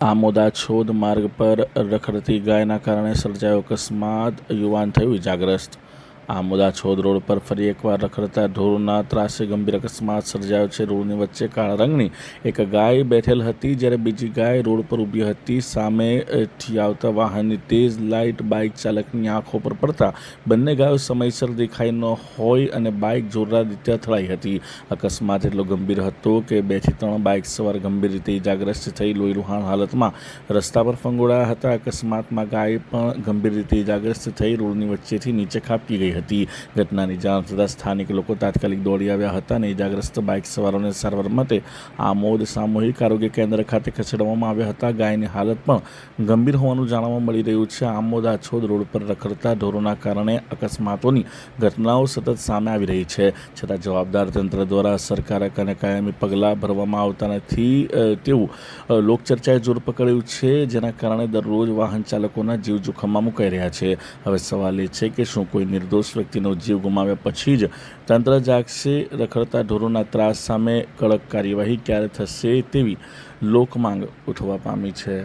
આમોદા છોદ માર્ગ પર રખડતી ગાયના કારણે સર્જાયો અકસ્માત, યુવાન થયું ઇજાગ્રસ્ત। આમોદા છોદ રોડ પર ફરી એકવાર રખડતા ઢોરના ત્રાસે ગંભીર અકસ્માત સર્જાયો છે। રોડની વચ્ચે કાળા રંગની એક ગાય બેઠેલ હતી, જ્યારે બીજી ગાય રોડ પર ઊભી હતી। સામેથી આવતા વાહનની તેજ લાઇટ બાઇક ચાલકની આંખો પર પડતા બંને ગાયો સમયસર દેખાઈ ન હોય અને બાઇક જોરદાર રીતે અથડાઈ હતી। અકસ્માત એટલો ગંભીર હતો કે 2 થી 3 બાઇક સવાર ગંભીર રીતે ઇજાગ્રસ્ત થઈ લોહીલુહાણ હાલતમાં રસ્તા પર ફંગોળાયા હતા। અકસ્માતમાં ગાય પણ ગંભીર રીતે ઇજાગ્રસ્ત થઈ રોડની વચ્ચેથી નીચે ખાબકી ગઈ હતી। ઘટનાની જાણ થતાં સ્થાનિક લોકો તાત્કાલિક દોડી આવ્યા હતા અને ઇજાગ્રસ્ત બાઇક સવારોને સારવાર માટે આમોદ સામૂહિક આરોગ્ય કેન્દ્ર ખાતે ખસેડવામાં આવ્યા હતા। ગાયની હાલત પણ ગંભીર હોવાનું જાણવા મળી રહ્યું છે। આમોદ છોદ રોડ પર રખડતા ઢોરોના કારણે અકસ્માતોની ઘટનાઓ સતત સામે આવી રહી છે, છતાં જવાબદાર તંત્ર દ્વારા અસરકારક અને કાયમી પગલાં ભરવામાં આવતા નથી તેવું લોકચર્ચાએ જોર પકડ્યું છે, જેના કારણે દરરોજ વાહન ચાલકોના જીવ જોખમમાં મુકાઈ રહ્યા છે। હવે સવાલ એ છે કે શું કોઈ નિર્દોષ વ્યક્તિનો જીવ ગુમાવ્યા પછી જ તંત્ર જાગશે? રખડતા ઢોરોના ત્રાસ સામે કડક કાર્યવાહી ક્યારે થશે તેવી લોકમાંગ ઉઠવા પામી છે।